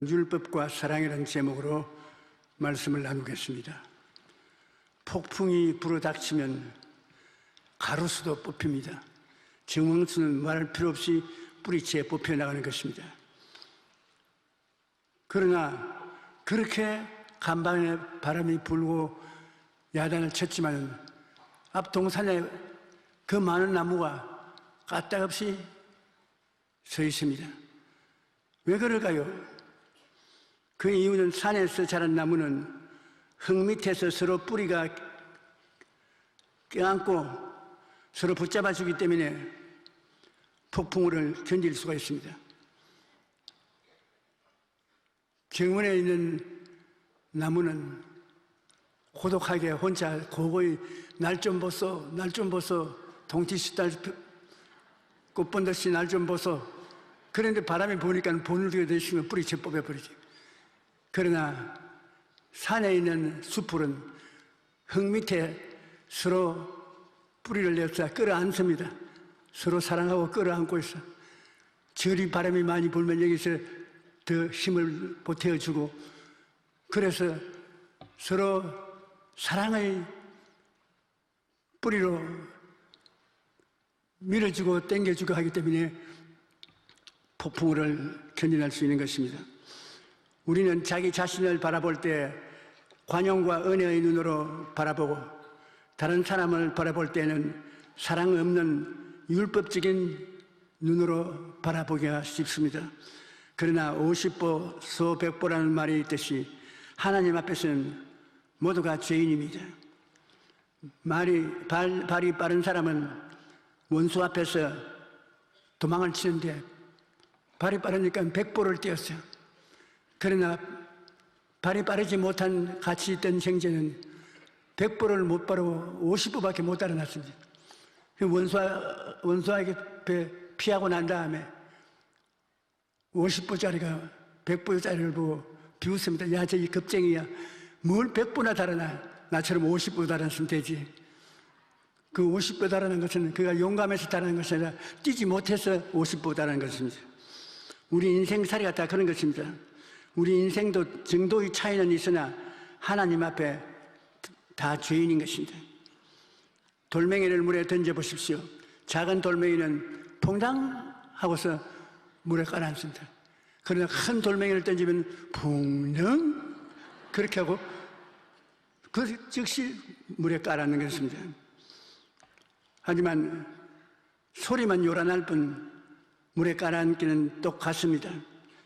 율법과 사랑이라는 제목으로 말씀을 나누겠습니다. 폭풍이 불어닥치면 가로수도 뽑힙니다. 정황수는 말할 필요 없이 뿌리채 뽑혀나가는 것입니다. 그러나 그렇게 간밤에 바람이 불고 야단을 쳤지만 앞 동산에 그 많은 나무가 까딱없이 서 있습니다. 왜 그럴까요? 그 이유는 산에서 자란 나무는 흙 밑에서 서로 뿌리가 껴안고 서로 붙잡아주기 때문에 폭풍우를 견딜 수가 있습니다. 정원에 있는 나무는 고독하게 혼자 고고히 날 좀 보소, 날 좀 보소, 동티시달 꽃 본 듯이 날 좀 보소. 그런데 바람이 부니까 본을 들여 대시면 뿌리채 뽑아버리지. 그러나 산에 있는 숲풀은 흙 밑에 서로 뿌리를 내서 끌어안습니다. 서로 사랑하고 끌어안고 있어. 저리 바람이 많이 불면 여기서 더 힘을 보태어주고, 그래서 서로 사랑의 뿌리로 밀어주고 당겨주고 하기 때문에 폭풍우를 견뎌낼 수 있는 것입니다. 우리는 자기 자신을 바라볼 때 관용과 은혜의 눈으로 바라보고, 다른 사람을 바라볼 때는 사랑 없는 율법적인 눈으로 바라보기가 쉽습니다. 그러나 50보 소 100보라는 말이 있듯이 하나님 앞에서는 모두가 죄인입니다. 발이 빠른 사람은 원수 앞에서 도망을 치는데 발이 빠르니까 100보를 뛰었어요. 그러나 발이 빠르지 못한 같이 있던 형제는 100보를 못 바르고 50보밖에 못 달아났습니다. 원수에게 피하고 난 다음에 50보짜리가 100보짜리를 보고 비웃습니다. 야, 저기 겁쟁이야. 뭘 100보나 달아나. 나처럼 50보 달았으면 되지. 그 50보 달아난 것은 그가 용감해서 달아난 것이 아니라 뛰지 못해서 50보 달아난 것입니다. 우리 인생살이가 다 그런 것입니다. 우리 인생도 정도의 차이는 있으나 하나님 앞에 다 죄인인 것입니다. 돌멩이를 물에 던져보십시오. 작은 돌멩이는 퐁당 하고서 물에 깔아앉습니다. 그러나 큰 돌멩이를 던지면 붕릉 그렇게 하고 그 즉시 물에 깔아앉는 것입니다. 하지만 소리만 요란할 뿐 물에 깔아앉기는 똑같습니다.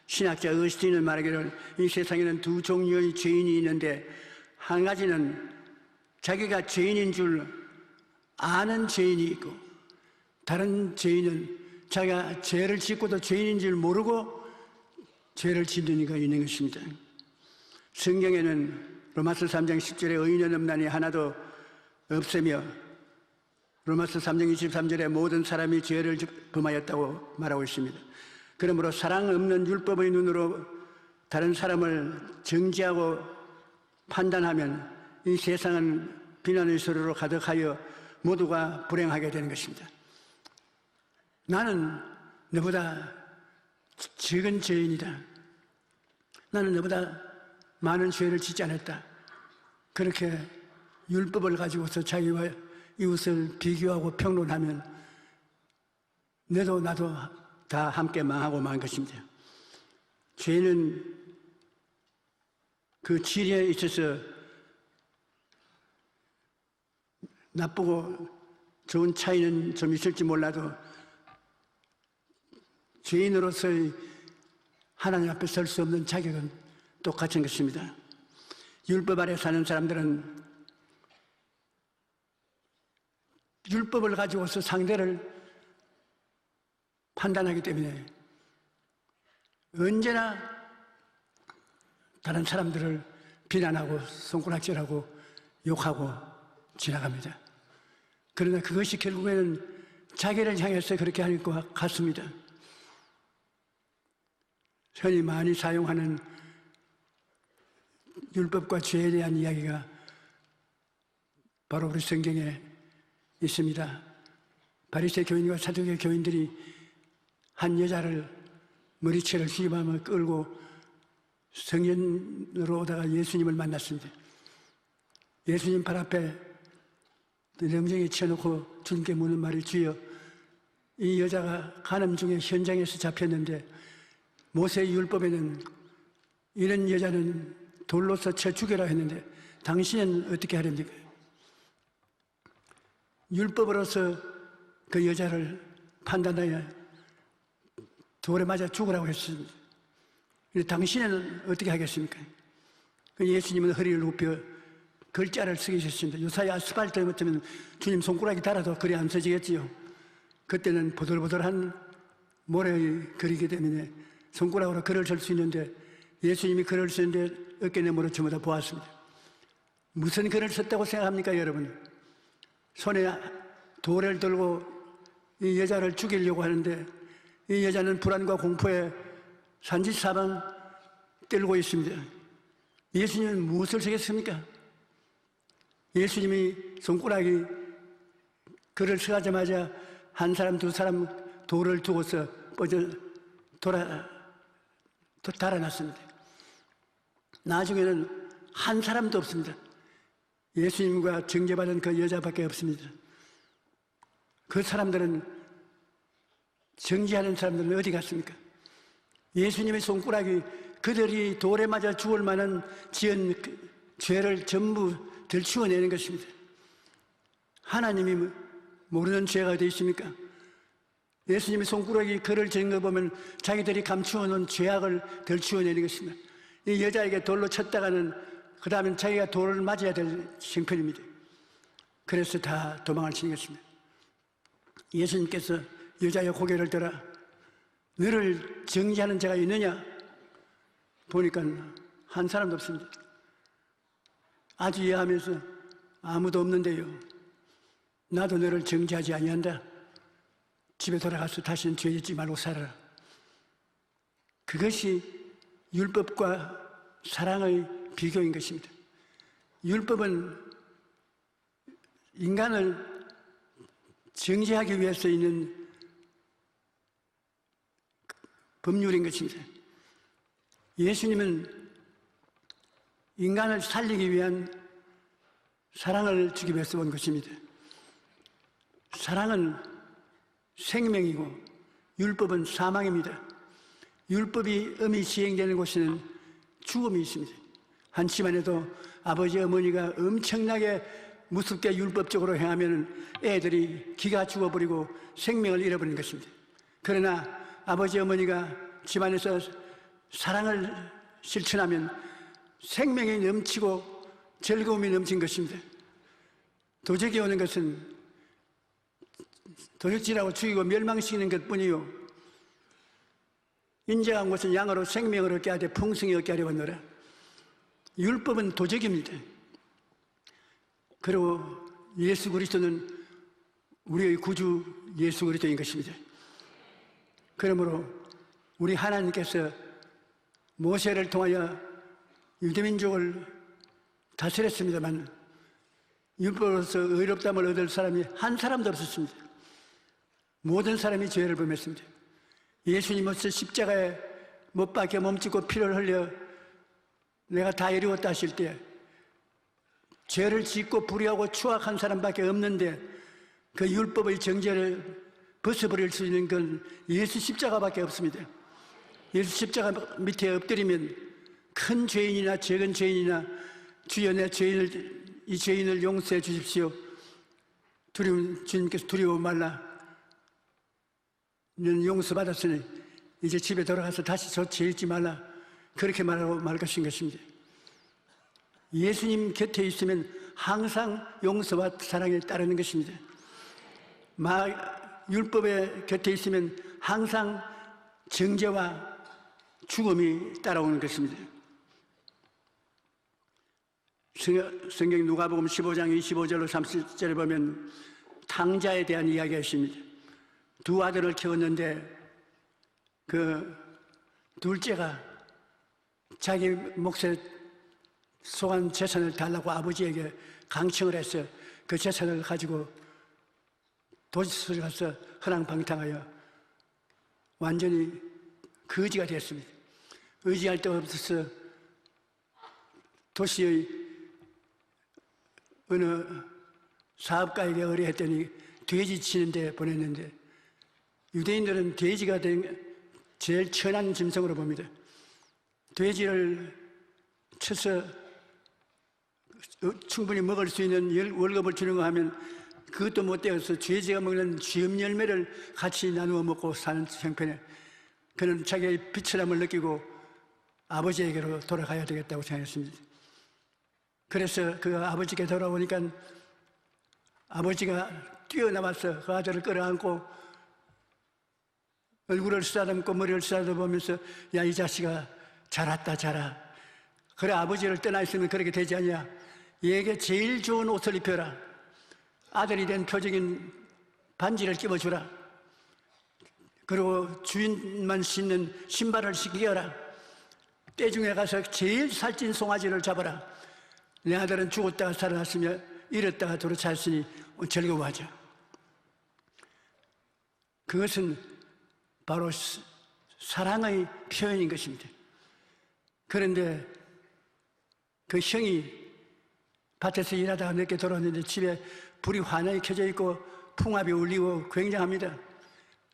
신학자 어스틴은 말하기를 이 세상에는 두 종류의 죄인이 있는데, 한 가지는 자기가 죄인인 줄 아는 죄인이 있고, 다른 죄인은 자기가 죄를 짓고도 죄인인 줄 모르고 죄를 짓는 이가 있는 것입니다. 성경에는 로마서 3장 10절에 의인은 없나니 하나도 없으며, 로마서 3장 23절에 모든 사람이 죄를 범하였다고 말하고 있습니다. 그러므로 사랑 없는 율법의 눈으로 다른 사람을 정죄하고 판단하면 이 세상은 비난의 소리로 가득하여 모두가 불행하게 되는 것입니다. 나는 너보다 적은 죄인이다. 나는 너보다 많은 죄를 짓지 않았다. 그렇게 율법을 가지고서 자기와 이웃을 비교하고 평론하면 너도 나도 다 함께 망하고 만 것입니다. 죄는 그 질에 있어서 나쁘고 좋은 차이는 좀 있을지 몰라도 죄인으로서의 하나님 앞에 설 수 없는 자격은 똑같은 것입니다. 율법 아래 사는 사람들은 율법을 가지고서 상대를 판단하기 때문에 언제나 다른 사람들을 비난하고 손가락질하고 욕하고 지나갑니다. 그러나 그것이 결국에는 자기를 향해서 그렇게 하는 것 같습니다. 흔히 많이 사용하는 율법과 죄에 대한 이야기가 바로 우리 성경에 있습니다. 바리새 교인과 사두개 교인들이 한 여자를 머리채를 휘감아 끌고 성년으로 오다가 예수님을 만났습니다. 예수님 발 앞에 영정에 쳐놓고 주님께 묻는 말이, 주여, 이 여자가 간음 중에 현장에서 잡혔는데 모세의 율법에는 이런 여자는 돌로서 쳐 죽여라 했는데 당신은 어떻게 하렵니까? 율법으로서 그 여자를 판단하여 돌에 맞아 죽으라고 했습니다. 그런데 당신은 어떻게 하겠습니까? 예수님은 허리를 굽혀 글자를 쓰게 하셨습니다. 요사이 아스팔트에 묻으면 주님 손가락이 달아도 글이 안 써지겠지요. 그때는 보들보들한 모래의 글이기 때문에 손가락으로 글을 쓸 수 있는데 예수님이 글을 쓰는데 어깨너머로 전부 다 보았습니다. 무슨 글을 썼다고 생각합니까, 여러분? 손에 돌을 들고 이 여자를 죽이려고 하는데 이 여자는 불안과 공포에 산지사방 떨고 있습니다. 예수님은 무엇을 쓰겠습니까? 예수님이 손가락이 글을 써가자마자 한 사람 두 사람 돌을 두고서 달아났습니다. 나중에는 한 사람도 없습니다. 예수님과 정죄받은 그 여자밖에 없습니다. 그 사람들은, 정죄하는 사람들은 어디 갔습니까? 예수님의 손가락이 그들이 돌에 맞아 죽을 만한 지은 죄를 전부 들추어내는 것입니다. 하나님이 모르는 죄가 되어 있습니까? 예수님의 손가락이 그를 지은 거 보면 자기들이 감추어놓은 죄악을 들추어내는 것입니다. 이 여자에게 돌로 쳤다가는 그 다음엔 자기가 돌을 맞아야 될 형편입니다. 그래서 다 도망을 치는 것입니다. 예수님께서 여자의 고개를 들어 너를 정죄하는 자가 있느냐? 보니까 한 사람도 없습니다. 아주 이해하면서 아무도 없는데요. 나도 너를 정죄하지 아니한다. 집에 돌아가서 다시는 죄 짓지 말고 살아라. 그것이 율법과 사랑의 비교인 것입니다. 율법은 인간을 정죄하기 위해서 있는 법률인 것입니다. 예수님은 인간을 살리기 위한 사랑을 주기 위해서 온 것입니다. 사랑은 생명이고 율법은 사망입니다. 율법이 엄히 시행되는 곳에는 죽음이 있습니다. 한 집안에도 아버지 어머니가 엄청나게 무섭게 율법적으로 행하면 애들이 기가 죽어버리고 생명을 잃어버리는 것입니다. 그러나 아버지 어머니가 집안에서 사랑을 실천하면 생명이 넘치고 즐거움이 넘친 것입니다. 도적이 오는 것은 도적질하고 죽이고 멸망시키는 것뿐이요, 인정한 것은 양으로 생명을 얻게 하되 풍성히 얻게 하려 하노라. 율법은 도적입니다. 그리고 예수 그리스도는 우리의 구주 예수 그리스도인 것입니다. 그러므로 우리 하나님께서 모세를 통하여 유대민족을 다스렸습니다만 율법으로서 의롭다함을 얻을 사람이 한 사람도 없었습니다. 모든 사람이 죄를 범했습니다. 예수님으로서 십자가에 못 박혀 몸짓고 피를 흘려 내가 다 이루었다 하실 때 죄를 짓고 불의하고 추악한 사람밖에 없는데 그 율법의 정죄를 벗어버릴 수 있는 건 예수 십자가밖에 없습니다. 예수 십자가 밑에 엎드리면 큰 죄인이나 작은 죄인이나 주여 내 이 죄인을 용서해 주십시오. 주님께서 두려워 말라. 너는 용서받았으니 이제 집에 돌아가서 다시 저 죄 짓지 말라. 그렇게 말하고 말 것인 것입니다. 예수님 곁에 있으면 항상 용서와 사랑에 따르는 것입니다. 율법의 곁에 있으면 항상 정죄와 죽음이 따라오는 것입니다. 성경 누가복음 15장 25절로 30절에 보면 탕자에 대한 이야기가 있습니다. 두 아들을 키웠는데 그 둘째가 자기 몫에 속한 재산을 달라고 아버지에게 강청을 해서 그 재산을 가지고 도시에 가서 허랑방탕하여 완전히 거지가 되었습니다. 의지할 데가 없어서 도시의 어느 사업가에게 의뢰했더니 돼지 치는데 보냈는데, 유대인들은 돼지가 제일 천한 짐승으로 봅니다. 돼지를 쳐서 충분히 먹을 수 있는 월급을 주는 거 하면 그것도 못 되어서 돼지가 먹는 쥐음 열매를 같이 나누어 먹고 사는 형편에, 그는 자기의 비천함을 느끼고 아버지에게로 돌아가야 되겠다고 생각했습니다. 그래서 그 아버지께 돌아오니까 아버지가 뛰어나와서 그 아들을 끌어안고 얼굴을 쓰다듬고 머리를 쓰다듬으면서, 야, 이 자식아, 잘 왔다, 자라. 그래, 아버지를 떠나 있으면 그렇게 되지 않냐. 얘에게 제일 좋은 옷을 입혀라. 아들이 된 표적인 반지를 끼워주라. 그리고 주인만 신는 신발을 신겨라. 떼중에 가서 제일 살찐 송아지를 잡아라. 내 아들은 죽었다가 살아났으며 잃었다가 도로 찾았으니 즐거워하자. 그것은 바로 사랑의 표현인 것입니다. 그런데 그 형이 밭에서 일하다가 늦게 돌아왔는데 집에 불이 환하게 켜져 있고 풍압이 울리고 굉장합니다.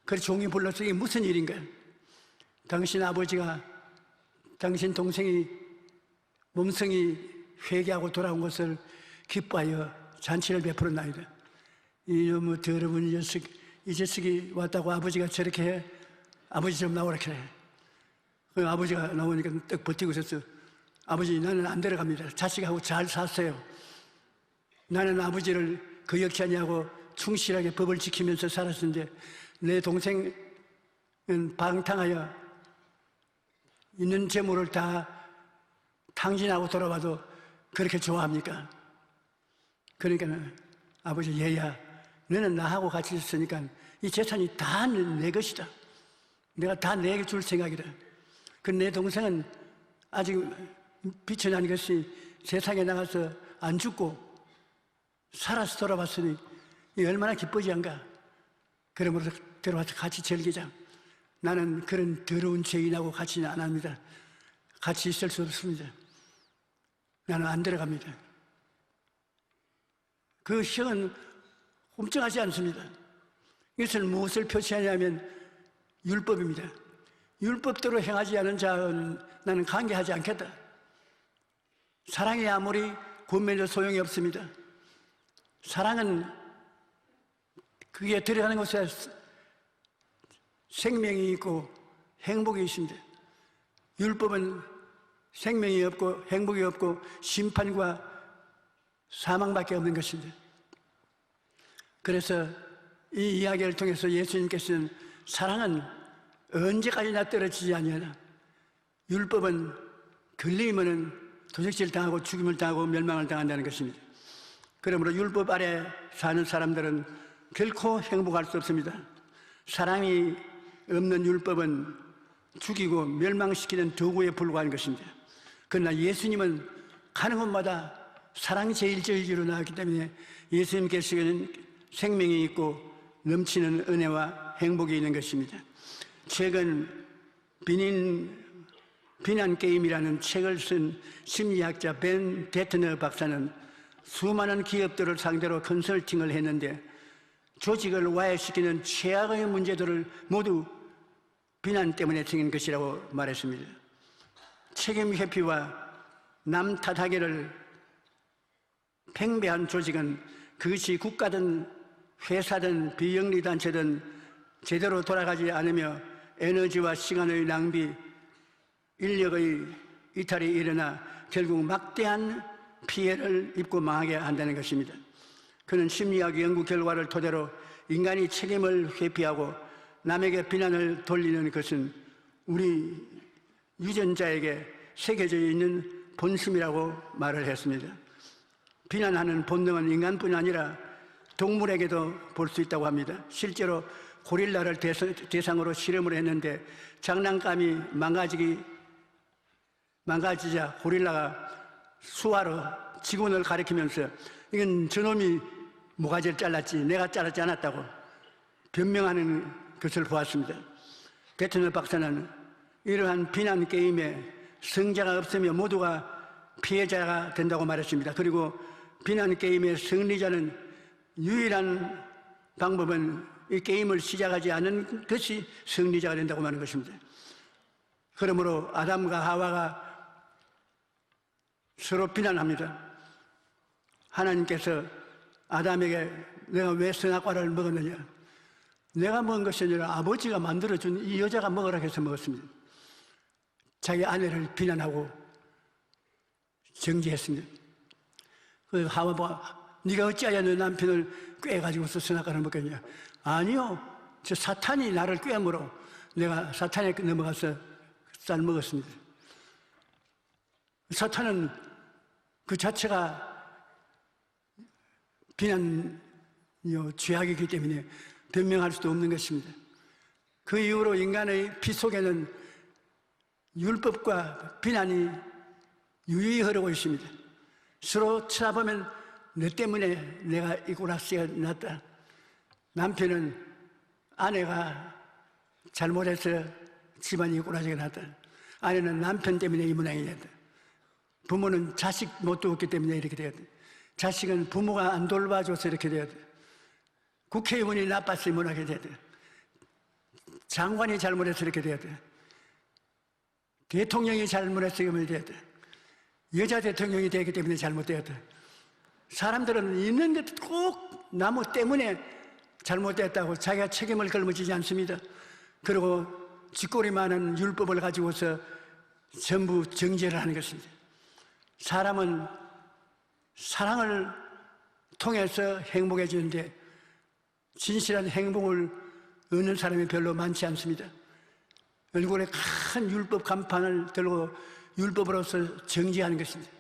그래서 종이 불러서 이게 무슨 일인가? 당신 아버지가 당신 동생이 몸성이 회개하고 돌아온 것을 기뻐하여 잔치를 베풀었나이다. 이놈의 더러운 녀석, 이 녀석이 왔다고 아버지가 저렇게 해? 아버지 좀 나오라 그래. 그 아버지가 나오니까 떡 버티고 있었어. 아버지, 나는 안 데려갑니다. 자식하고 잘 샀어요. 나는 아버지를 거역치 아니하고 충실하게 법을 지키면서 살았는데 내 동생은 방탕하여 있는 재물을 다 탕진하고 돌아와도 그렇게 좋아합니까? 그러니까 아버지, 얘야, 너는 나하고 같이 있으니까 이 재산이 다 내 것이다. 내가 다 내게 줄 생각이다. 그 내 동생은 아직 비천한 것이 세상에 나가서 안 죽고 살아서 돌아왔으니 얼마나 기쁘지 않가. 그러므로 들어와서 같이 즐기자. 나는 그런 더러운 죄인하고 같이는 안 합니다. 같이 있을 수 없습니다. 나는 안 들어갑니다. 그 형은 꼼짝하지 않습니다. 이것을 무엇을 표시하냐면 율법입니다. 율법대로 행하지 않은 자는 나는 관계하지 않겠다. 사랑이 아무리 권면해도 소용이 없습니다. 사랑은 그게 들어가는 곳에 생명이 있고 행복이 있습니다. 율법은 생명이 없고 행복이 없고 심판과 사망밖에 없는 것입니다. 그래서 이 이야기를 통해서 예수님께서는 사랑은 언제까지나 떨어지지 아니하나, 율법은 걸리면은 도적질 당하고 죽임을 당하고 멸망을 당한다는 것입니다. 그러므로 율법 아래 사는 사람들은 결코 행복할 수 없습니다. 사랑이 없는 율법은 죽이고 멸망시키는 도구에 불과한 것입니다. 그러나 예수님은 가는 곳마다 사랑이 제일적으로 나왔기 때문에 예수님께서는 생명이 있고 넘치는 은혜와 행복이 있는 것입니다. 최근 비난 게임이라는 책을 쓴 심리학자 벤 데트너 박사는 수많은 기업들을 상대로 컨설팅을 했는데 조직을 와해시키는 최악의 문제들을 모두 비난 때문에 생긴 것이라고 말했습니다. 책임 회피와 남 탓하기를 팽배한 조직은 그것이 국가든 회사든 비영리단체든 제대로 돌아가지 않으며 에너지와 시간의 낭비, 인력의 이탈이 일어나 결국 막대한 피해를 입고 망하게 한다는 것입니다. 그는 심리학 연구 결과를 토대로 인간이 책임을 회피하고 남에게 비난을 돌리는 것은 우리 유전자에게 새겨져 있는 본심이라고 말을 했습니다. 비난하는 본능은 인간뿐 아니라 동물에게도 볼 수 있다고 합니다. 실제로 고릴라를 대상으로 실험을 했는데 장난감이 망가지자 고릴라가 수화로 직원을 가리키면서 이건 저놈이 모가지를 잘랐지 내가 자르지 않았다고 변명하는 것을 보았습니다. 데트너 박사는 이러한 비난 게임에 승자가 없으며 모두가 피해자가 된다고 말했습니다. 그리고 비난 게임의 승리자는 유일한 방법은 이 게임을 시작하지 않은 것이 승리자가 된다고 말하는 것입니다. 그러므로 아담과 하와가 서로 비난합니다. 하나님께서 아담에게 내가 왜 선악과를 먹었느냐? 내가 먹은 것이 아니라 아버지가 만들어준 이 여자가 먹으라 해서 먹었습니다. 자기 아내를 비난하고 정죄했습니다. 그 하와가 네가 어찌하여 너 남편을 꾀가지고서 선악과를 먹겠냐? 아니요, 저 사탄이 나를 꾀물어 내가 사탄에 넘어가서 쌀 먹었습니다. 사탄은 그 자체가 죄악이기 때문에 변명할 수도 없는 것입니다. 그 이후로 인간의 피 속에는 율법과 비난이 유유히 흐르고 있습니다. 서로 쳐다보면 너 때문에 내가 이 꼴락지가 났다. 남편은 아내가 잘못해서 집안이 이 꼴락지가 났다. 아내는 남편 때문에 이 모양이 됐다. 부모는 자식 못 두었기 때문에 이렇게 되었다. 자식은 부모가 안 돌봐줘서 이렇게 되었다. 국회의원이 나빠서 못하게 되었다. 장관이 잘못해서 이렇게 되었다. 대통령이 잘못해서 이렇게 되었다. 여자 대통령이 되기 때문에 잘못되었다. 사람들은 있는 것 꼭 나무 때문에 잘못됐다고 자기가 책임을 걸머지지 않습니다. 그리고 쥐꼬리 많은 율법을 가지고서 전부 정죄를 하는 것입니다. 사람은 사랑을 통해서 행복해지는데 진실한 행복을 얻는 사람이 별로 많지 않습니다. 얼굴에 큰 율법 간판을 들고 율법으로서 정죄하는 것입니다.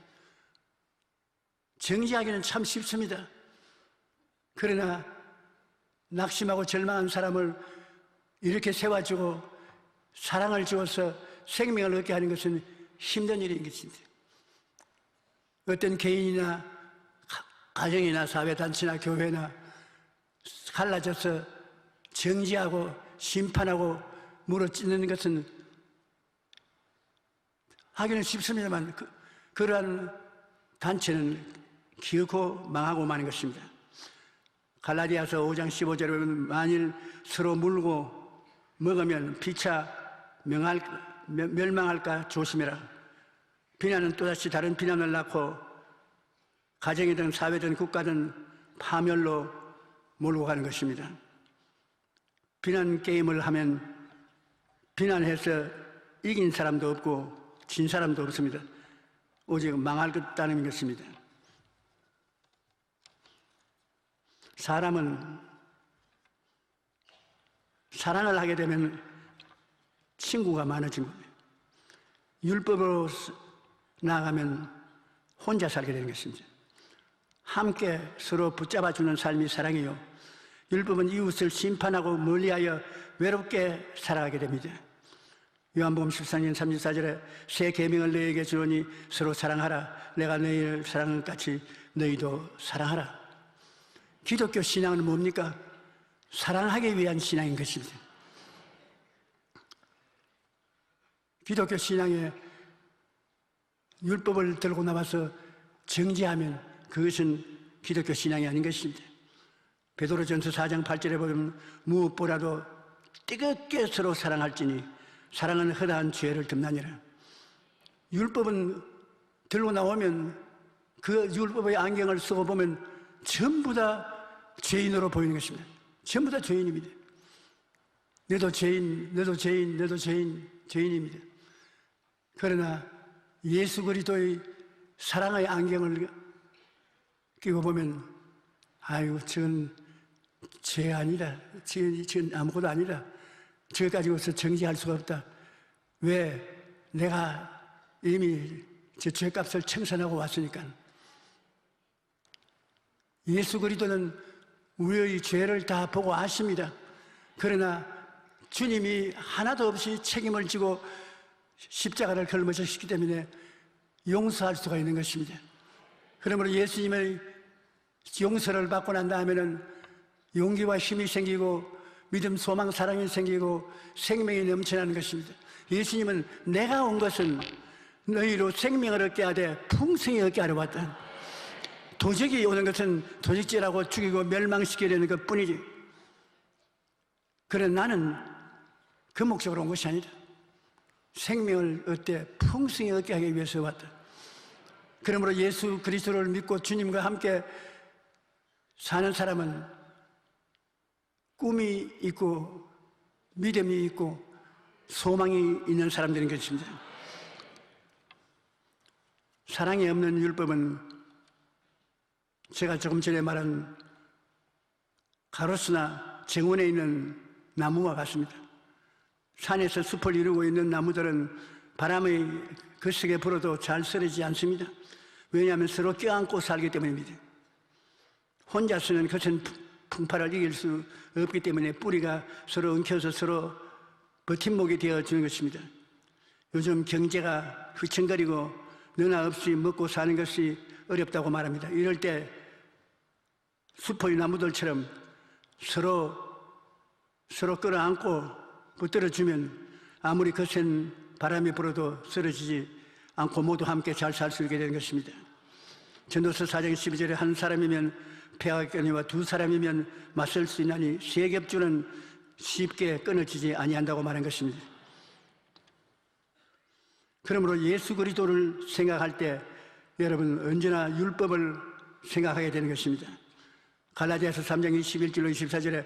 정죄하기는 참 쉽습니다. 그러나 낙심하고 절망한 사람을 이렇게 세워주고 사랑을 주어서 생명을 얻게 하는 것은 힘든 일인 것입니다. 어떤 개인이나 가정이나 사회단체나 교회나 갈라져서 정죄하고 심판하고 물어뜯는 것은 하기는 쉽습니다만 그러한 단체는 기어코 망하고 마는 것입니다. 갈라디아서 5장 15절에 보면 만일 서로 물고 먹으면 피차 멸망할까 조심해라. 비난은 또다시 다른 비난을 낳고 가정이든 사회든 국가든 파멸로 몰고 가는 것입니다. 비난 게임을 하면 비난해서 이긴 사람도 없고 진 사람도 없습니다. 오직 망할 것다는 것입니다. 사람은 사랑을 하게 되면 친구가 많아진 겁니다. 율법으로 나아가면 혼자 살게 되는 것입니다. 함께 서로 붙잡아주는 삶이 사랑이요. 율법은 이웃을 심판하고 멀리하여 외롭게 살아가게 됩니다. 요한복음 14장 34절에 새 계명을 너희에게 주노니 서로 사랑하라. 내가 너희를 사랑한 것 같이 너희도 사랑하라. 기독교 신앙은 뭡니까? 사랑하기 위한 신앙인 것입니다. 기독교 신앙에 율법을 들고 나와서 정죄하면 그것은 기독교 신앙이 아닌 것입니다. 베드로전서 4장 8절에 보면 무엇보다도 뜨겁게 서로 사랑할지니 사랑은 허다한 죄를 덮나니라. 율법은 들고 나오면 그 율법의 안경을 쓰고 보면 전부 다 죄인으로 보이는 것입니다. 전부 다 죄인입니다. 너도 죄인, 너도 죄인, 너도 죄인, 죄인입니다. 그러나 예수 그리스도의 사랑의 안경을 끼고 보면 아유, 저건 죄 아니다. 저건 아무것도 아니다. 저거 가지고서 정죄할 수가 없다. 왜? 내가 이미 제 죄값을 청산하고 왔으니까. 예수 그리스도는 우리의 죄를 다 보고 아십니다. 그러나 주님이 하나도 없이 책임을 지고 십자가를 걸머졌기 때문에 용서할 수가 있는 것입니다. 그러므로 예수님의 용서를 받고 난 다음에는 용기와 힘이 생기고 믿음, 소망, 사랑이 생기고 생명이 넘쳐나는 것입니다. 예수님은 내가 온 것은 너희로 생명을 얻게 하되 풍성히 얻게 하려 왔다. 도적이 오는 것은 도적질하고 죽이고 멸망시키려는 것뿐이지, 그래 나는 그 목적으로 온 것이 아니다. 생명을 얻되 풍성히 얻게 하기 위해서 왔다. 그러므로 예수 그리스도를 믿고 주님과 함께 사는 사람은 꿈이 있고 믿음이 있고 소망이 있는 사람들인 것입니다. 사랑이 없는 율법은 제가 조금 전에 말한 가로수나 정원에 있는 나무와 같습니다. 산에서 숲을 이루고 있는 나무들은 바람의 거세게 불어도 잘 쓰러지지 않습니다. 왜냐하면 서로 껴안고 살기 때문입니다. 혼자서는 그것은 풍파를 이길 수 없기 때문에 뿌리가 서로 엉켜서 서로 버팀목이 되어주는 것입니다. 요즘 경제가 휘청거리고 너나 없이 먹고 사는 것이 어렵다고 말합니다. 이럴 때 숲의 나무들처럼 서로 끌어안고 붙들어주면 아무리 거센 바람이 불어도 쓰러지지 않고 모두 함께 잘 살 수 있게 되는 것입니다. 전도서 4장 12절에 한 사람이면 폐하가 껴니와 두 사람이면 맞설 수 있나니 세 겹줄은 쉽게 끊어지지 아니한다고 말한 것입니다. 그러므로 예수 그리스도를 생각할 때 여러분 언제나 율법을 생각하게 되는 것입니다. 갈라디아서 3장 21절로 24절에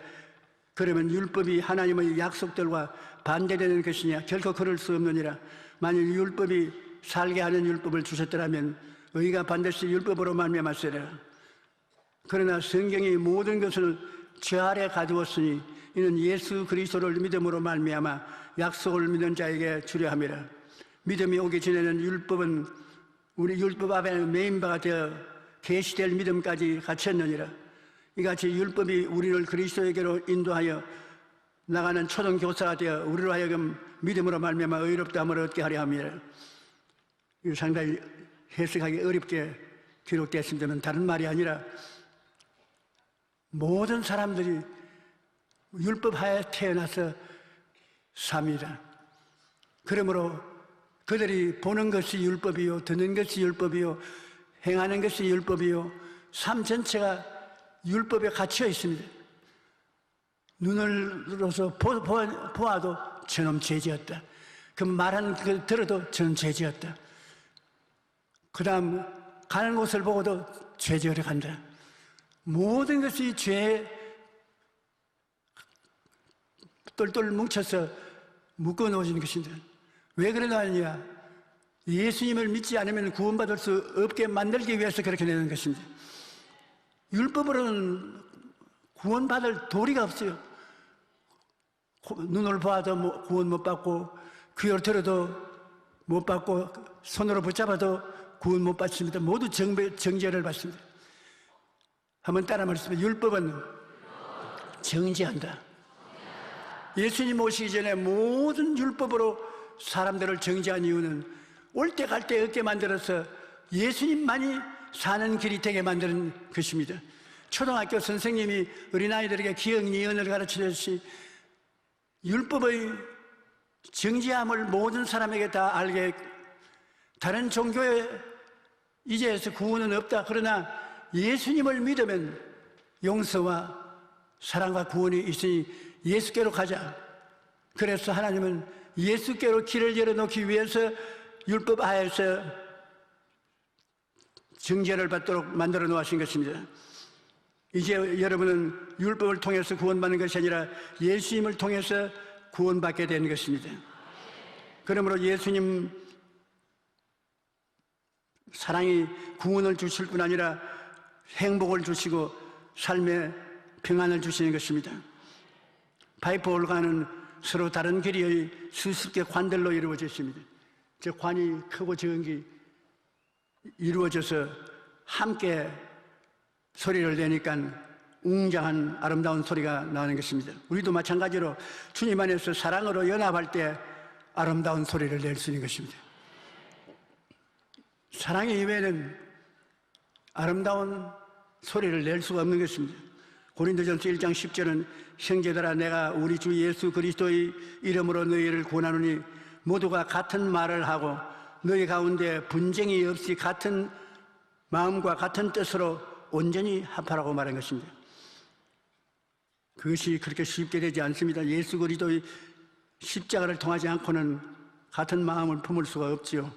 그러면 율법이 하나님의 약속들과 반대되는 것이냐? 결코 그럴 수 없느니라. 만일 율법이 살게 하는 율법을 주셨더라면 의가 반드시 율법으로 말미암았으리라. 그러나 성경이 모든 것을 저 아래 가두었으니 이는 예수 그리스도를 믿음으로 말미암아 약속을 믿는 자에게 주려 함이라. 믿음이 오기 전에는 율법은 우리 율법 앞에 메인바가 되어 계시될 믿음까지 갖췄느니라. 이같이 율법이 우리를 그리스도에게로 인도하여 나가는 초등교사가 되어 우리로 하여금 믿음으로 말미암아 의롭다함을 얻게 하려 함이라. 이거 상당히 해석하기 어렵게 기록되었습니다만 다른 말이 아니라 모든 사람들이 율법 하에 태어나서 삽니다. 그러므로 그들이 보는 것이 율법이요, 듣는 것이 율법이요, 행하는 것이 율법이요, 삶 전체가 율법에 갇혀 있습니다. 눈으로서 보아도 저놈 죄지었다. 그 말하는 그 들어도 저놈 죄지었다. 그 다음 가는 곳을 보고도 죄지으러 간다. 모든 것이 죄에 똘똘 뭉쳐서 묶어 놓아지는 것입니다. 왜 그러느냐? 예수님을 믿지 않으면 구원받을 수 없게 만들기 위해서 그렇게 내는 것입니다. 율법으로는 구원받을 도리가 없어요. 눈을 봐도 구원 못 받고, 귀를 들어도 못 받고, 손으로 붙잡아도 구원 못 받습니다. 모두 정죄를 받습니다. 한번 따라 말씀해. 율법은 정죄한다. 예수님 오시기 전에 모든 율법으로 사람들을 정죄한 이유는 올 때 갈 때 얻게 만들어서 예수님만이 사는 길이 되게 만드는 것입니다. 초등학교 선생님이 어린아이들에게 기억 니은을 가르치듯이 율법의 정죄함을 모든 사람에게 다 알게, 다른 종교에 이제에서 구원은 없다. 그러나 예수님을 믿으면 용서와 사랑과 구원이 있으니 예수께로 가자. 그래서 하나님은 예수께로 길을 열어놓기 위해서 율법 하에서 정죄를 받도록 만들어 놓으신 것입니다. 이제 여러분은 율법을 통해서 구원받는 것이 아니라 예수님을 통해서 구원받게 되는 것입니다. 그러므로 예수님 사랑이 구원을 주실 뿐 아니라 행복을 주시고 삶의 평안을 주시는 것입니다. 파이프 올가는 서로 다른 길이의 수십 개 관들로 이루어져 있습니다. 저 관이 크고 적은 게 이루어져서 함께 소리를 내니까 웅장한 아름다운 소리가 나는 것입니다. 우리도 마찬가지로 주님 안에서 사랑으로 연합할 때 아름다운 소리를 낼 수 있는 것입니다. 사랑 이외에는 아름다운 소리를 낼 수가 없는 것입니다. 고린도전서 1장 10절은 형제들아 내가 우리 주 예수 그리스도의 이름으로 너희를 권하노니 모두가 같은 말을 하고 너희 가운데 분쟁이 없이 같은 마음과 같은 뜻으로 온전히 합하라고 말한 것입니다. 그것이 그렇게 쉽게 되지 않습니다. 예수 그리스도의 십자가를 통하지 않고는 같은 마음을 품을 수가 없지요.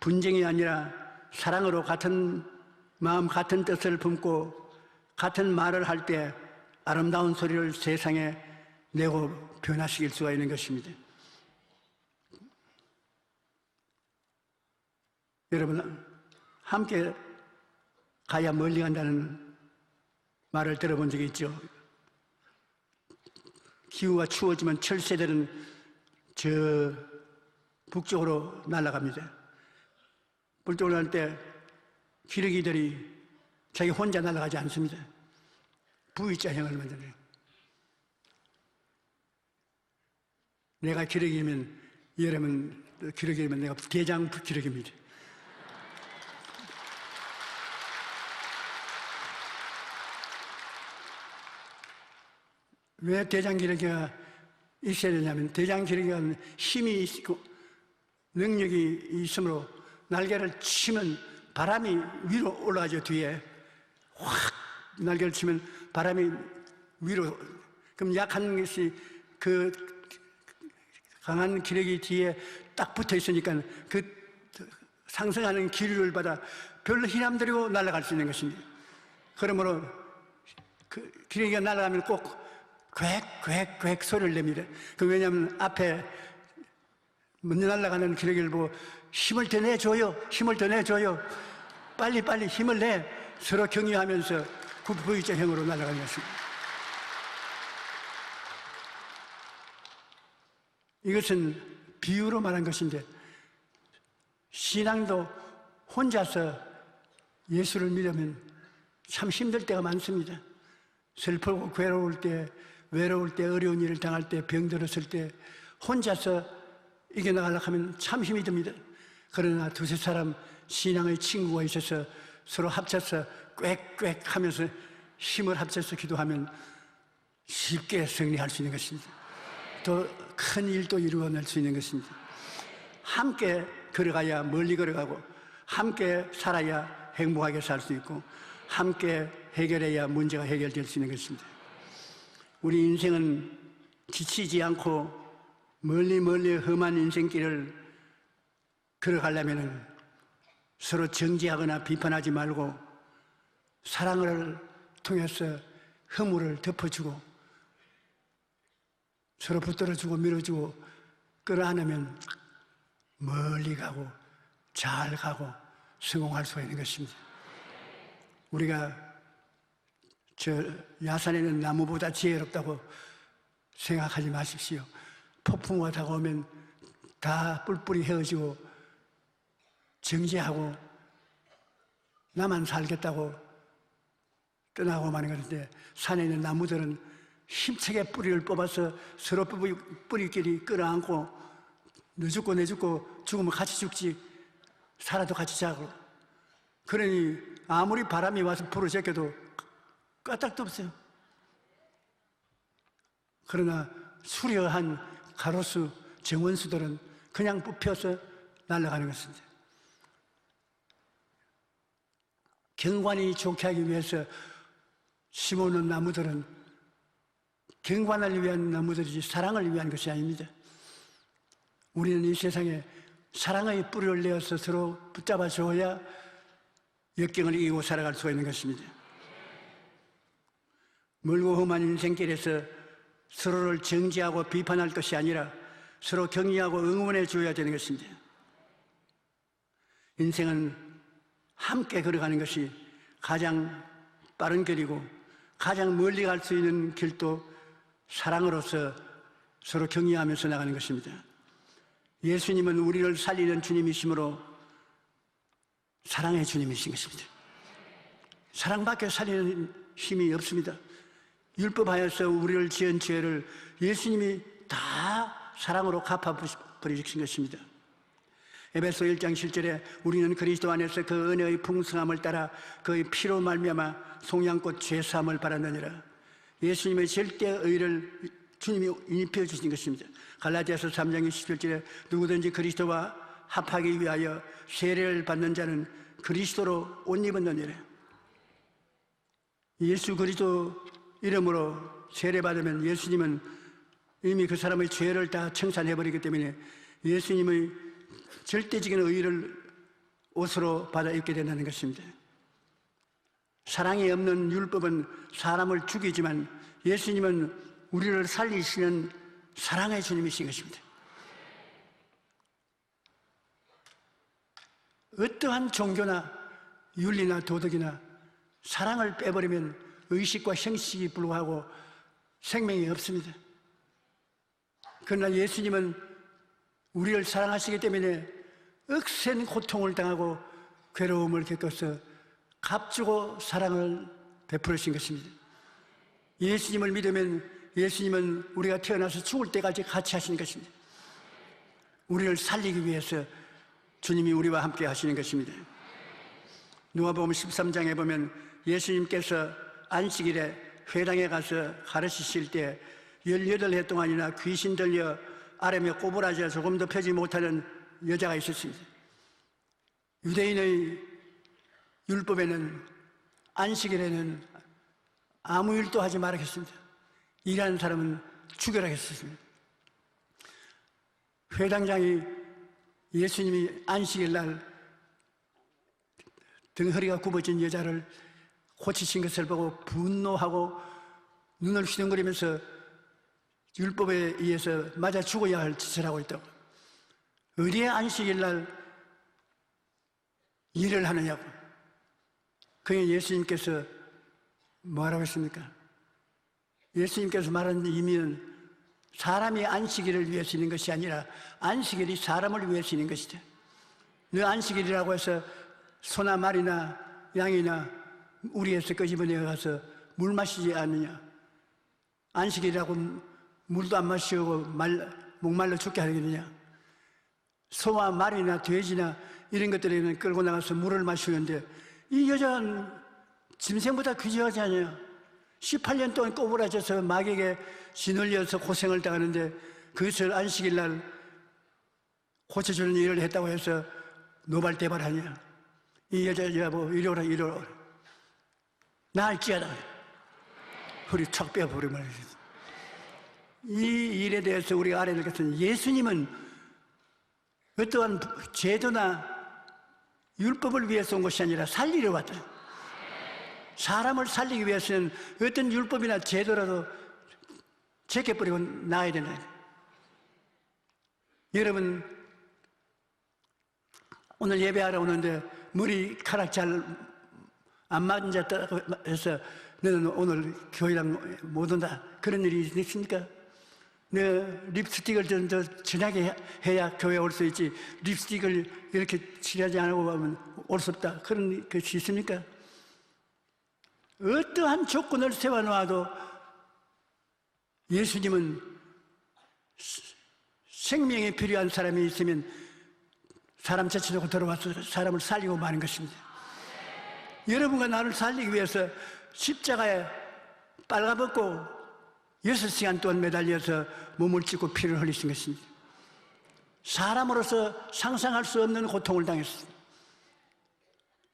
분쟁이 아니라 사랑으로 같은 마음 같은 뜻을 품고 같은 말을 할 때 아름다운 소리를 세상에 내고 변화시킬 수가 있는 것입니다. 여러분, 함께 가야 멀리 간다는 말을 들어본 적이 있죠. 기후가 추워지면 철새들은 저 북쪽으로 날아갑니다. 북쪽으로 갈 때 기러기들이 자기 혼자 날아가지 않습니다. V자형을 만들어요. 내가 기러기면, 여러분 기러기면 내가 대장 기러기입니다. 왜 대장 기러기가 있어야 되냐면, 대장 기러기가 힘이 있고 능력이 있으므로 날개를 치면 바람이 위로 올라가죠. 뒤에 확 날개를 치면 바람이 위로, 그럼 약한 것이 그 강한 기러기 뒤에 딱 붙어 있으니까 그 상승하는 기류를 받아 별로 힘 안 들이고 날아갈 수 있는 것입니다. 그러므로 그 기러기가 날아가면 꼭 꽥꽥꽥 소리를 냅니다. 왜냐하면 앞에 먼저 날아가는 기러기를 보고 힘을 더 내줘요, 힘을 더 내줘요, 빨리 힘을 내, 서로 격려하면서 V자형으로 날아가는 것입니다. 이것은 비유로 말한 것인데, 신앙도 혼자서 예수를 믿으면 참 힘들 때가 많습니다. 슬프고 괴로울 때, 외로울 때, 어려운 일을 당할 때, 병들었을 때 혼자서 이겨나가려고 하면 참 힘이 듭니다. 그러나 두세 사람 신앙의 친구가 있어서 서로 합쳐서 꽥꽥 하면서 힘을 합쳐서 기도하면 쉽게 승리할 수 있는 것입니다. 더 큰 일도 이루어낼 수 있는 것입니다. 함께 걸어가야 멀리 걸어가고, 함께 살아야 행복하게 살 수 있고, 함께 해결해야 문제가 해결될 수 있는 것입니다. 우리 인생은 지치지 않고 멀리 험한 인생길을 걸어가려면 서로 정죄하거나 비판하지 말고 사랑을 통해서 허물을 덮어주고 서로 붙들어주고 밀어주고 끌어안으면 멀리 가고 잘 가고 성공할 수가 있는 것입니다. 우리가 저 야산에는 나무보다 지혜롭다고 생각하지 마십시오. 폭풍우가 다가오면 다 뿔뿔이 헤어지고 정죄하고 나만 살겠다고 떠나고 마는 것인데, 산에 있는 나무들은 힘차게 뿌리를 뽑아서 서로 뿌리끼리 끌어안고 너 죽고 내 죽고 죽으면 같이 죽지, 살아도 같이 자고, 그러니 아무리 바람이 와서 불을 제껴도 까딱도 없어요. 그러나 수려한 가로수, 정원수들은 그냥 뽑혀서 날아가는 것입니다. 경관이 좋게 하기 위해서 심어놓은 나무들은 경관을 위한 나무들이지 사랑을 위한 것이 아닙니다. 우리는 이 세상에 사랑의 뿌리를 내어서 서로 붙잡아 줘야 역경을 이기고 살아갈 수가 있는 것입니다. 멀고 험한 인생길에서 서로를 정죄하고 비판할 것이 아니라 서로 격려하고 응원해 줘야 되는 것입니다. 인생은 함께 걸어가는 것이 가장 빠른 길이고, 가장 멀리 갈 수 있는 길도 사랑으로서 서로 격려하면서 나가는 것입니다. 예수님은 우리를 살리는 주님이시므로 사랑의 주님이신 것입니다. 사랑밖에 살리는 힘이 없습니다. 율법하여서 우리를 지은 죄를 예수님이 다 사랑으로 갚아버리신 것입니다. 에베소 1장 7절에 우리는 그리스도 안에서 그 은혜의 풍성함을 따라 그의 피로 말미암아 송양꽃 죄사함을 받았느니라. 예수님의 절대 의를 주님이 입혀 주신 것입니다. 갈라디아서 3장 27절에 누구든지 그리스도와 합하기 위하여 세례를 받는 자는 그리스도로 옷 입었느니라. 예수 그리스도 이름으로 세례받으면 예수님은 이미 그 사람의 죄를 다 청산해버리기 때문에 예수님의 절대적인 의의를 옷으로 받아 입게 된다는 것입니다. 사랑이 없는 율법은 사람을 죽이지만 예수님은 우리를 살리시는 사랑의 주님이신 것입니다. 어떠한 종교나 윤리나 도덕이나 사랑을 빼버리면 의식과 형식이 불구하고 생명이 없습니다. 그러나 예수님은 우리를 사랑하시기 때문에 억센 고통을 당하고 괴로움을 겪어서 값주고 사랑을 베풀으신 것입니다. 예수님을 믿으면 예수님은 우리가 태어나서 죽을 때까지 같이 하시는 것입니다. 우리를 살리기 위해서 주님이 우리와 함께 하시는 것입니다. 누가복음 13장에 보면 예수님께서 안식일에 회당에 가서 가르치실 때 18해 동안이나 귀신 들려 아래며 꼬부라져 조금도 펴지 못하는 여자가 있었습니다. 유대인의 율법에는 안식일에는 아무 일도 하지 말라 했습니다. 일하는 사람은 죽여라 했습니다. 회당장이 예수님이 안식일 날 등허리가 굽어진 여자를 고치신 것을 보고 분노하고 눈을 휘둥그리면서 율법에 의해서 맞아 죽어야 할 짓을 하고 있다고. 어디에 안식일 날 일을 하느냐고. 그게 예수님께서 뭐라고 했습니까? 예수님께서 말하는 의미는 사람이 안식일을 위해서 있는 것이 아니라 안식일이 사람을 위해서 있는 것이죠. 너 안식일이라고 해서 소나 말이나 양이나 우리에서 끄집어내어 가서 물 마시지 않느냐. 안식일이라고 물도 안 마시고 목말라 죽게 하겠느냐. 소와 말이나 돼지나 이런 것들에는 끌고 나가서 물을 마시는데 이 여자는 짐승보다 귀중하지 않아요. 18년 동안 꼬부라져서 마귀에게 짓눌려서 고생을 당하는데 그것을 안식일 날 고쳐주는 일을 했다고 해서 노발대발하냐. 이 여자야뭐 이리 오라 이리 오라. 나 알지어라. 허리 척 빼버리면 이 일에 대해서 우리가 알아야 될 것은 예수님은 어떠한 제도나 율법을 위해서 온 것이 아니라 살리려 왔다. 사람을 살리기 위해서는 어떤 율법이나 제도라도 제껴버리고 나아야 된다. 여러분 오늘 예배하러 오는데 머리카락 잘 안 맞았다고 해서 너는 오늘 교회랑 못 온다 그런 일이 있습니까? 너 립스틱을 좀 더 진하게 해야 교회 올 수 있지 립스틱을 이렇게 칠하지 않고 가면 올 수 없다 그런 것이 있습니까? 어떠한 조건을 세워놓아도 예수님은 생명이 필요한 사람이 있으면 사람 제쳐놓고 들어와서 사람을 살리고 마는 것입니다. 여러분과 나를 살리기 위해서 십자가에 빨가벗고 6시간 동안 매달려서 몸을 찢고 피를 흘리신 것입니다. 사람으로서 상상할 수 없는 고통을 당했습니다.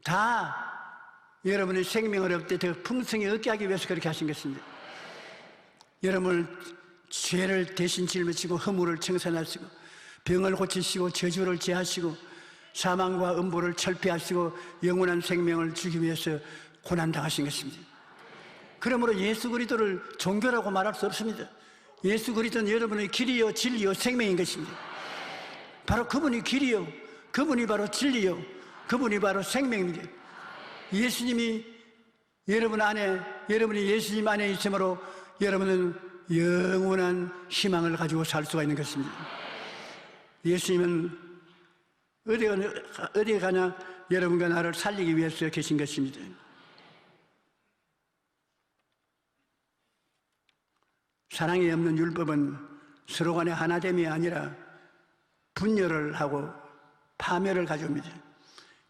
다 여러분의 생명을 얻을 때 더 풍성히 얻게 하기 위해서 그렇게 하신 것입니다. 여러분을 죄를 대신 짊어지고 허물을 청산하시고 병을 고치시고 저주를 제하시고 사망과 음보를 철폐하시고 영원한 생명을 주기 위해서 고난당하신 것입니다. 그러므로 예수 그리스도를 종교라고 말할 수 없습니다. 예수 그리스도는 여러분의 길이요 진리요 생명인 것입니다. 바로 그분이 길이요 그분이 바로 진리요 그분이 바로 생명입니다. 예수님이 여러분 안에 여러분이 예수님 안에 있으므로 여러분은 영원한 희망을 가지고 살 수가 있는 것입니다. 예수님은 어디 가나 여러분과 나를 살리기 위해서 계신 것입니다. 사랑이 없는 율법은 서로 간의 하나됨이 아니라 분열을 하고 파멸을 가져옵니다.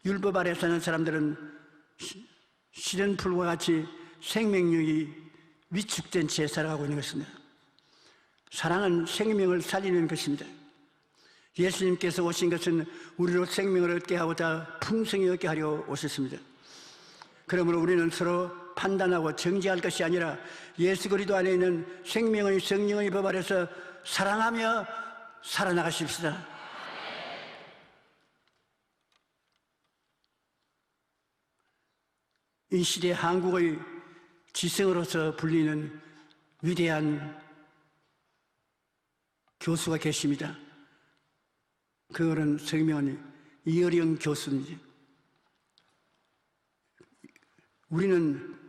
율법 아래 사는 사람들은 시련풀과 같이 생명력이 위축된 채 살아가고 있는 것입니다. 사랑은 생명을 살리는 것입니다. 예수님께서 오신 것은 우리로 생명을 얻게 하고 다 풍성히 얻게 하려 오셨습니다. 그러므로 우리는 서로 판단하고 정죄할 것이 아니라 예수 그리스도 안에 있는 생명의 성령의 법 아래서 사랑하며 살아나가십시다. 이 시대 한국의 지성으로서 불리는 위대한 교수가 계십니다. 그거는 성명은 이어령 교수입니다. 우리는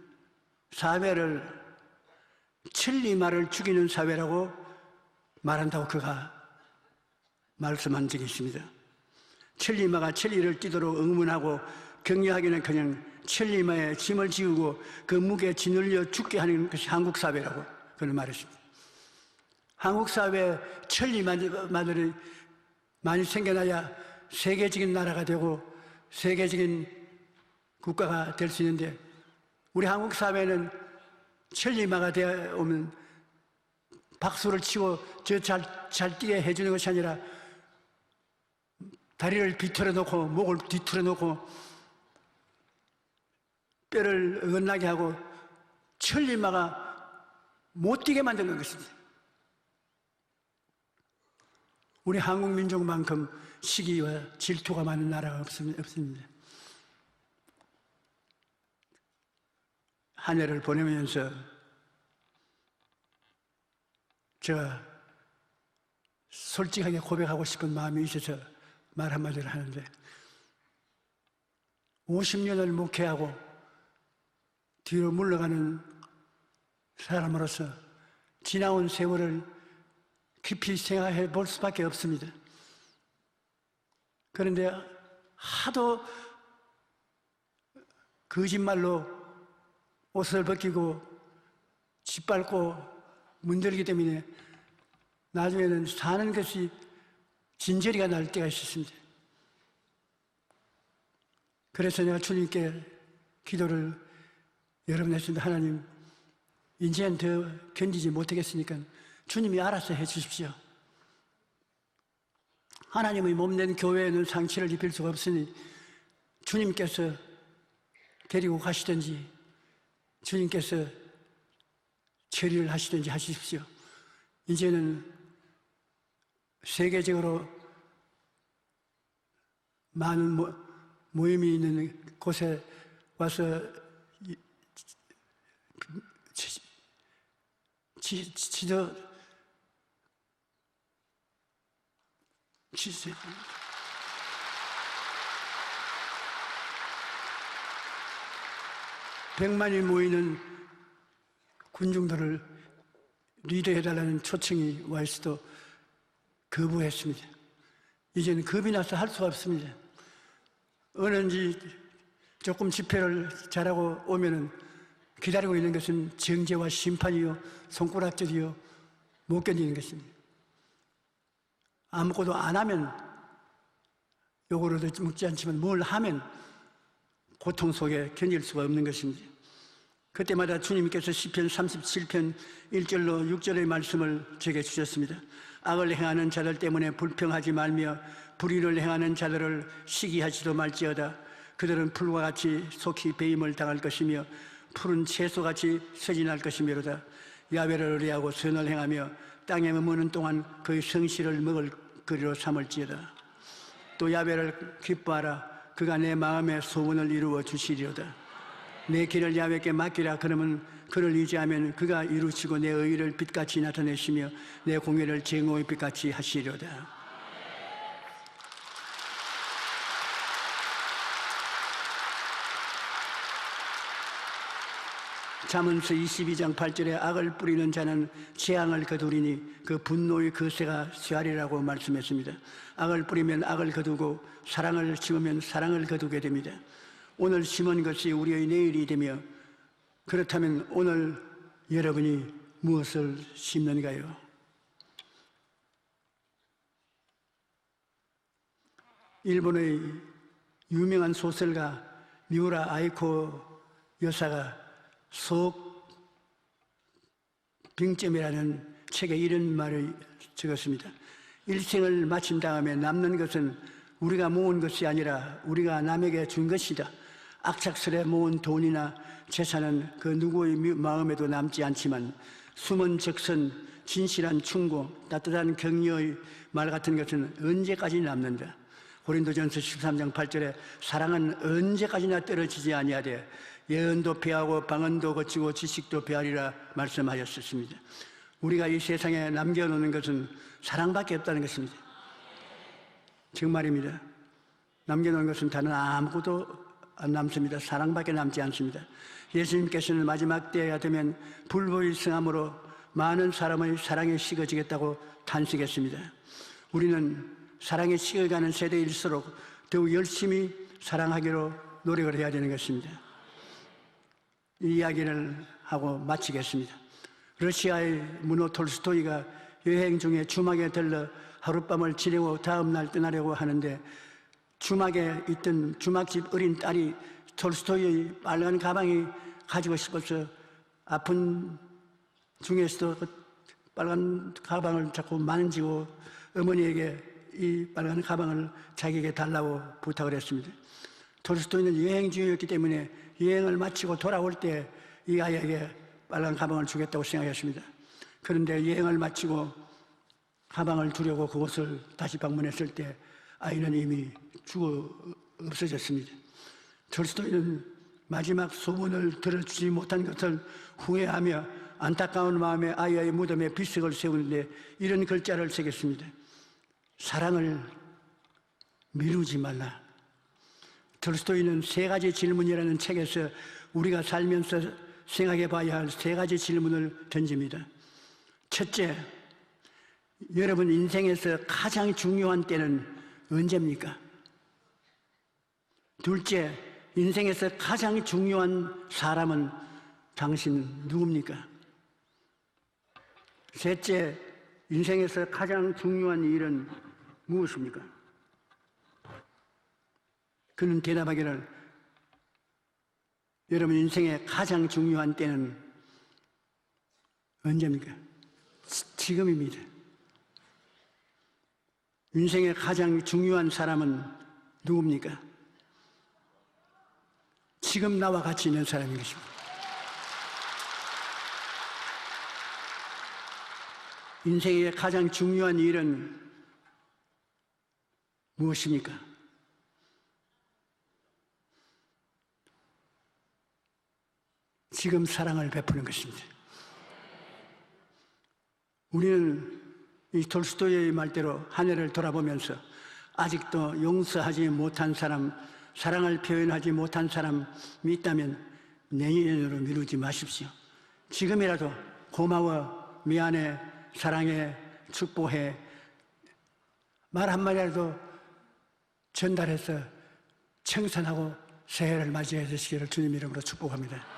사회를 천리마를 죽이는 사회라고 말한다고 그가 말씀한 적이 있습니다. 천리마가 천리를 뛰도록 응원하고 격려하기는 그냥 천리마에 짐을 지우고 그 무게에 짓눌려 죽게 하는 것이 한국 사회라고 그는 말했습니다. 한국 사회에 천리마들이 많이 생겨나야 세계적인 나라가 되고 세계적인 국가가 될 수 있는데, 우리 한국 사회는 천리마가 되어 오면 박수를 치고 저 잘 뛰게 해주는 것이 아니라 다리를 비틀어 놓고 목을 뒤틀어 놓고 뼈를 어긋나게 하고 천리마가 못 뛰게 만드는 것입니다. 우리 한국 민족만큼 시기와 질투가 많은 나라가 없습니다. 한 해를 보내면서 제가 솔직하게 고백하고 싶은 마음이 있어서 말 한마디를 하는데, 50년을 목회하고 뒤로 물러가는 사람으로서 지나온 세월을 깊이 생각해 볼 수밖에 없습니다. 그런데 하도 거짓말로 옷을 벗기고 짓밟고 문들기 때문에 나중에는 사는 것이 진저리가 날 때가 있었습니다. 그래서 내가 주님께 기도를 여러 번 했습니다. 하나님, 이제는 더 견디지 못하겠으니까 주님이 알아서 해 주십시오. 하나님의 몸된 교회에는 상처를 입힐 수가 없으니 주님께서 데리고 가시든지 주님께서 처리를 하시든지 하십시오. 이제는 세계적으로 많은 모임이 있는 곳에 와서 백만이 모이는 군중들을 리더해달라는 초청이 와 있어도 거부했습니다. 이제는 겁이 나서 할 수가 없습니다. 어느지 조금 집회를 잘하고 오면은 기다리고 있는 것은 정죄와 심판이요, 손가락질이요, 못 견디는 것입니다. 아무것도 안 하면 요거로도 묻지 않지만 뭘 하면 고통 속에 견딜 수가 없는 것입니다. 그때마다 주님께서 시편 37편 1절로 6절의 말씀을 제게 주셨습니다. 악을 행하는 자들 때문에 불평하지 말며 불의를 행하는 자들을 시기하지도 말지어다. 그들은 풀과 같이 속히 배임을 당할 것이며 푸른 채소같이 서진할 것이며로다. 야훼를 의뢰하고 선을 행하며 땅에 머무는 동안 그의 성실을 먹을 거리로 삼을지어다. 또 야훼를 기뻐하라. 그가 내 마음의 소원을 이루어 주시리로다. 내 길을 야훼께 맡기라. 그러면 그를 의지하면 그가 이루시고 내 의를 빛같이 나타내시며 내 공의를 정오의 빛같이 하시리로다. 잠언서 22장 8절에 악을 뿌리는 자는 재앙을 거두리니 그 분노의 거세가 쇠하리라고 말씀했습니다. 악을 뿌리면 악을 거두고 사랑을 심으면 사랑을 거두게 됩니다. 오늘 심은 것이 우리의 내일이 되며, 그렇다면 오늘 여러분이 무엇을 심는가요? 일본의 유명한 소설가 미우라 아이코 여사가 속 빙점이라는 책에 이런 말을 적었습니다. 일생을 마친 다음에 남는 것은 우리가 모은 것이 아니라 우리가 남에게 준 것이다. 악착스레 모은 돈이나 재산은 그 누구의 마음에도 남지 않지만 숨은 적선, 진실한 충고, 따뜻한 격려의 말 같은 것은 언제까지 남는다. 고린도전서 13장 8절에 사랑은 언제까지나 떨어지지 아니하되 예언도 패하고 방언도 거치고 지식도 패하리라 말씀하셨습니다. 우리가 이 세상에 남겨놓는 것은 사랑밖에 없다는 것입니다. 정말입니다. 남겨놓은 것은 다른 아무것도 안 남습니다. 사랑밖에 남지 않습니다. 예수님께서는 마지막 때가 되면 불보의 성함으로 많은 사람의 사랑이 식어지겠다고 탄식했습니다. 우리는 사랑이 식어가는 세대일수록 더욱 열심히 사랑하기로 노력을 해야 되는 것입니다. 이 이야기를 하고 마치겠습니다. 러시아의 문호 톨스토이가 여행 중에 주막에 들러 하룻밤을 지내고 다음날 떠나려고 하는데 주막에 있던 주막집 어린 딸이 톨스토이의 빨간 가방이 가지고 싶어서 아픈 중에서도 그 빨간 가방을 자꾸 만지고 어머니에게 이 빨간 가방을 자기에게 달라고 부탁을 했습니다. 톨스토이는 여행 중이었기 때문에 여행을 마치고 돌아올 때 이 아이에게 빨간 가방을 주겠다고 생각했습니다. 그런데 여행을 마치고 가방을 두려고 그곳을 다시 방문했을 때 아이는 이미 죽어 없어졌습니다. 톨스토이는 마지막 소문을 들어주지 못한 것을 후회하며 안타까운 마음에 아이의 무덤에 비석을 세우는데 이런 글자를 새겼습니다. 사랑을 미루지 말라. 톨스토이는 세 가지 질문이라는 책에서 우리가 살면서 생각해 봐야 할 세 가지 질문을 던집니다. 첫째, 여러분 인생에서 가장 중요한 때는 언제입니까? 둘째, 인생에서 가장 중요한 사람은 당신 누굽니까? 셋째, 인생에서 가장 중요한 일은 무엇입니까? 그는 대답하기를 여러분 인생의 가장 중요한 때는 언제입니까? 지금입니다. 인생의 가장 중요한 사람은 누굽니까? 지금 나와 같이 있는 사람인 것입니다. 인생의 가장 중요한 일은 무엇입니까? 지금 사랑을 베푸는 것입니다. 우리는 이 톨스토이의 말대로 한 해를 돌아보면서 아직도 용서하지 못한 사람, 사랑을 표현하지 못한 사람이 있다면 내년으로 미루지 마십시오. 지금이라도 고마워, 미안해, 사랑해, 축복해 말 한마디라도 전달해서 청산하고 새해를 맞이해 주시기를 주님 이름으로 축복합니다.